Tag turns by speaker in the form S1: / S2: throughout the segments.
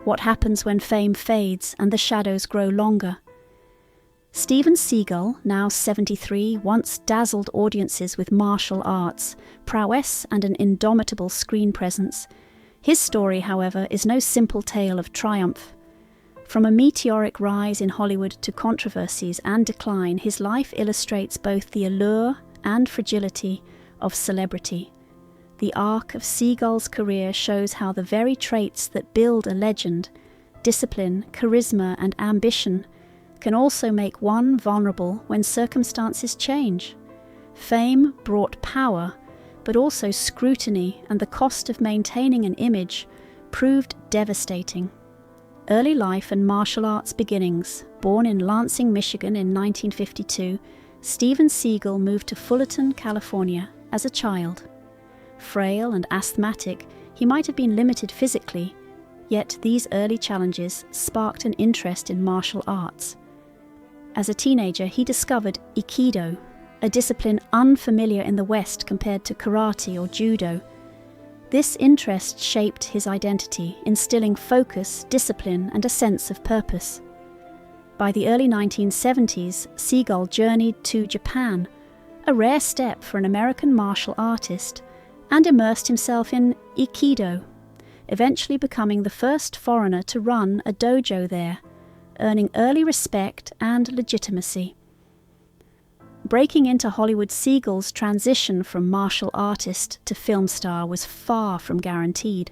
S1: What happens when fame fades and the shadows grow longer? Steven Seagal, now 73, once dazzled audiences with martial arts, prowess and an indomitable screen presence. His story, however, is no simple tale of triumph. From a meteoric rise in Hollywood to controversies and decline, his life illustrates both the allure and fragility of celebrity. The arc of Seagal's career shows how the very traits that build a legend, discipline, charisma, and ambition, can also make one vulnerable when circumstances change. Fame brought power, but also scrutiny, and the cost of maintaining an image proved devastating. Early life and martial arts beginnings. Born in Lansing, Michigan in 1952, Steven Seagal moved to Fullerton, California as a child. Frail and asthmatic, he might have been limited physically, yet these early challenges sparked an interest in martial arts. As a teenager, he discovered aikido, a discipline unfamiliar in the West compared to karate or judo. This interest shaped his identity, instilling focus, discipline, and a sense of purpose. By the early 1970s, Seagal journeyed to Japan, a rare step for an American martial artist, and immersed himself in aikido, eventually becoming the first foreigner to run a dojo there, earning early respect and legitimacy. Breaking into Hollywood, Seagal's transition from martial artist to film star was far from guaranteed.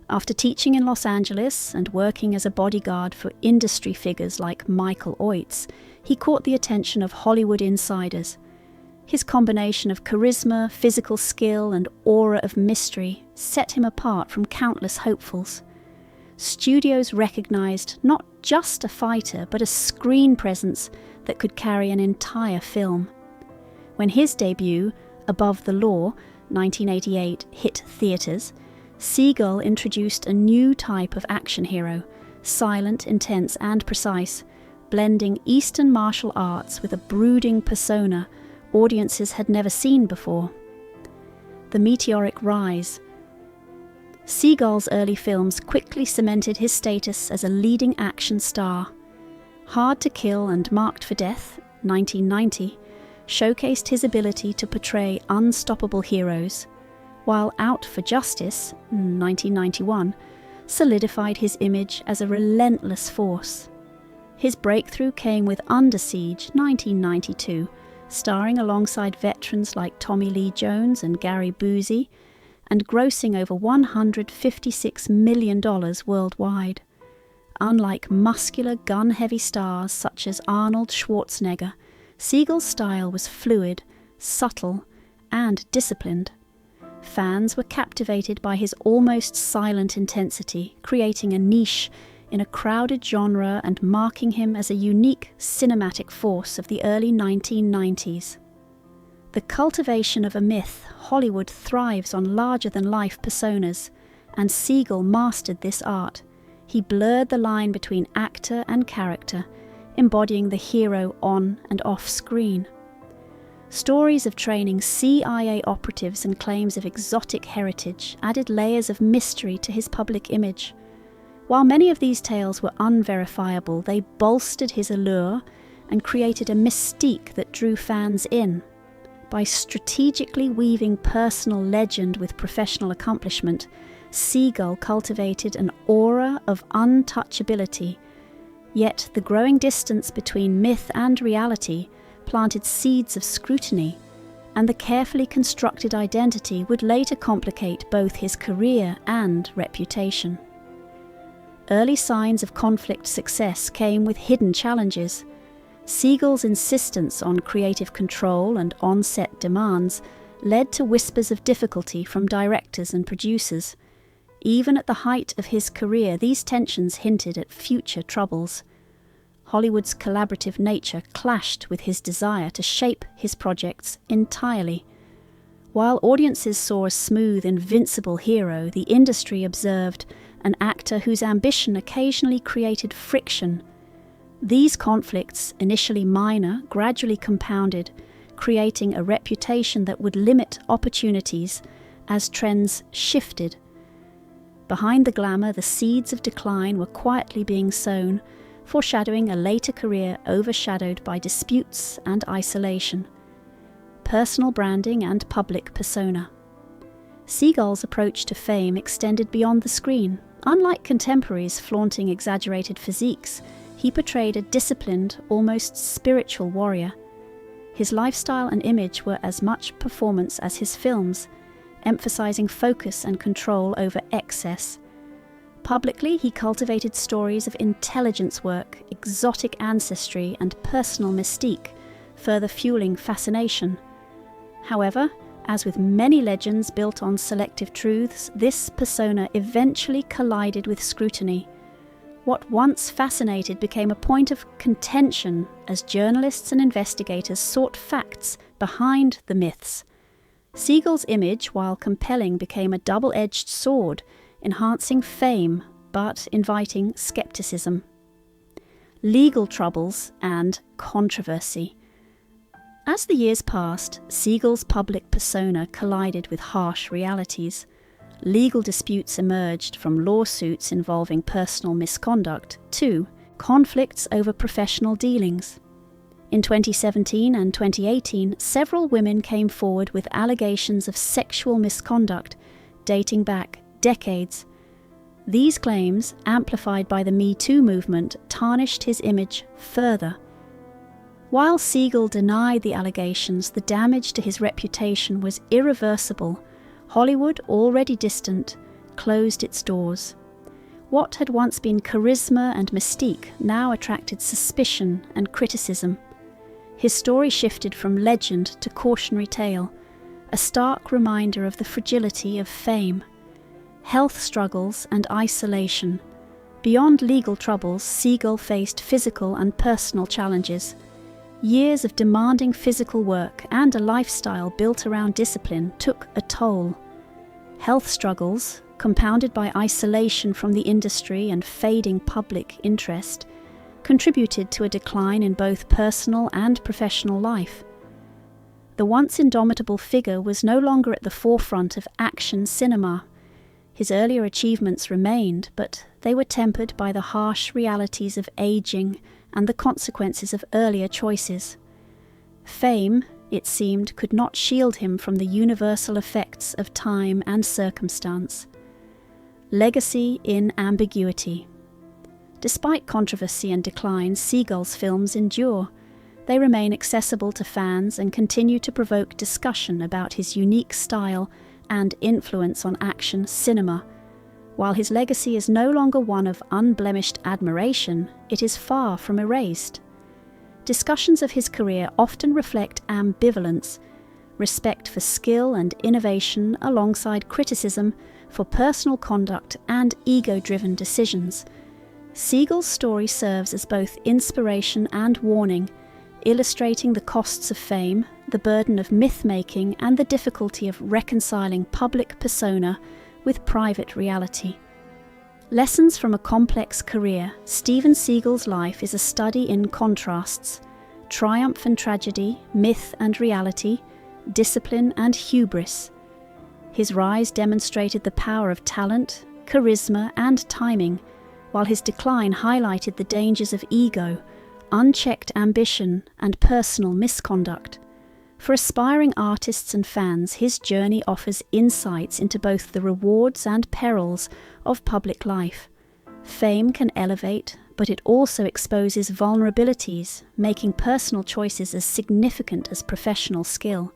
S1: After teaching in Los Angeles and working as a bodyguard for industry figures like Michael Oiz, he caught the attention of Hollywood insiders. His combination of charisma, physical skill, and aura of mystery set him apart from countless hopefuls. Studios recognized not just a fighter, but a screen presence that could carry an entire film. When his debut, Above the Law, 1988, hit theaters, Seagal introduced a new type of action hero, silent, intense, and precise, blending Eastern martial arts with a brooding persona audiences had never seen before. The meteoric rise. Seagal's early films quickly cemented his status as a leading action star. Hard to Kill and Marked for Death, 1990, showcased his ability to portray unstoppable heroes, while Out for Justice, 1991, solidified his image as a relentless force. His breakthrough came with Under Siege, 1992, starring alongside veterans like Tommy Lee Jones and Gary Busey, and grossing over $156 million worldwide. Unlike muscular, gun-heavy stars such as Arnold Schwarzenegger, Seagal's style was fluid, subtle, and disciplined. Fans were captivated by his almost silent intensity, creating a niche in a crowded genre and marking him as a unique cinematic force of the early 1990s. The cultivation of a myth, Hollywood thrives on larger-than-life personas, and Seagal mastered this art. He blurred the line between actor and character, embodying the hero on and off screen. Stories of training CIA operatives and claims of exotic heritage added layers of mystery to his public image. While many of these tales were unverifiable, they bolstered his allure and created a mystique that drew fans in. By strategically weaving personal legend with professional accomplishment, Seagal cultivated an aura of untouchability, yet the growing distance between myth and reality planted seeds of scrutiny, and the carefully constructed identity would later complicate both his career and reputation. Early signs of conflict success came with hidden challenges. Seagal's insistence on creative control and on-set demands led to whispers of difficulty from directors and producers. Even at the height of his career, these tensions hinted at future troubles. Hollywood's collaborative nature clashed with his desire to shape his projects entirely. While audiences saw a smooth, invincible hero, the industry observed an actor whose ambition occasionally created friction. These conflicts, initially minor, gradually compounded, creating a reputation that would limit opportunities as trends shifted. Behind the glamour, the seeds of decline were quietly being sown, foreshadowing a later career overshadowed by disputes and isolation. Personal branding and public persona. Seagal's approach to fame extended beyond the screen. Unlike contemporaries flaunting exaggerated physiques, he portrayed a disciplined, almost spiritual warrior. His lifestyle and image were as much performance as his films, emphasizing focus and control over excess. Publicly, he cultivated stories of intelligence work, exotic ancestry, and personal mystique, further fueling fascination. However, as with many legends built on selective truths, this persona eventually collided with scrutiny. What once fascinated became a point of contention as journalists and investigators sought facts behind the myths. Seagal's image, while compelling, became a double-edged sword, enhancing fame but inviting skepticism. Legal troubles and controversy. As the years passed, Seagal's public persona collided with harsh realities. Legal disputes emerged, from lawsuits involving personal misconduct to conflicts over professional dealings. In 2017 and 2018, several women came forward with allegations of sexual misconduct dating back decades. These claims, amplified by the Me Too movement, tarnished his image further. While Seagal denied the allegations, the damage to his reputation was irreversible. Hollywood, already distant, closed its doors. What had once been charisma and mystique now attracted suspicion and criticism. His story shifted from legend to cautionary tale, a stark reminder of the fragility of fame. Health struggles and isolation. Beyond legal troubles, Seagal faced physical and personal challenges. Years of demanding physical work and a lifestyle built around discipline took a toll. Health struggles, compounded by isolation from the industry and fading public interest, contributed to a decline in both personal and professional life. The once indomitable figure was no longer at the forefront of action cinema. His earlier achievements remained, but they were tempered by the harsh realities of aging and the consequences of earlier choices. Fame, it seemed, could not shield him from the universal effects of time and circumstance. Legacy in ambiguity. Despite controversy and decline, Seagal's films endure. They remain accessible to fans and continue to provoke discussion about his unique style and influence on action cinema. While his legacy is no longer one of unblemished admiration, it is far from erased. Discussions of his career often reflect ambivalence, respect for skill and innovation alongside criticism for personal conduct and ego-driven decisions. Seagal's story serves as both inspiration and warning, illustrating the costs of fame, the burden of myth-making, and the difficulty of reconciling public persona with private reality. Lessons from a complex career, Steven Seagal's life is a study in contrasts, triumph and tragedy, myth and reality, discipline and hubris. His rise demonstrated the power of talent, charisma, and timing, while his decline highlighted the dangers of ego, unchecked ambition, and personal misconduct. For aspiring artists and fans, his journey offers insights into both the rewards and perils of public life. Fame can elevate, but it also exposes vulnerabilities, making personal choices as significant as professional skill.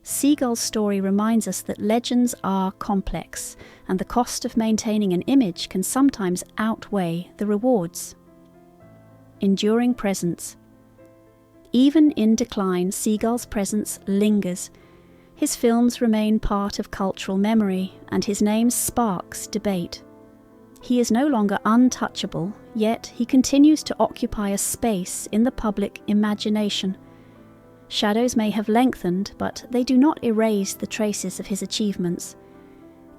S1: Seagal's story reminds us that legends are complex, and the cost of maintaining an image can sometimes outweigh the rewards. Enduring presence. Even in decline, Seagal's presence lingers. His films remain part of cultural memory, and his name sparks debate. He is no longer untouchable, yet he continues to occupy a space in the public imagination. Shadows may have lengthened, but they do not erase the traces of his achievements.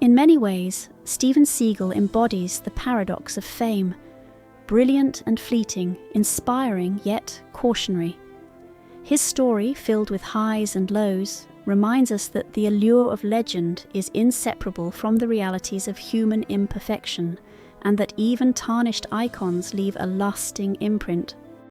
S1: In many ways, Steven Seagal embodies the paradox of fame, brilliant and fleeting, inspiring yet cautionary. His story, filled with highs and lows, reminds us that the allure of legend is inseparable from the realities of human imperfection, and that even tarnished icons leave a lasting imprint.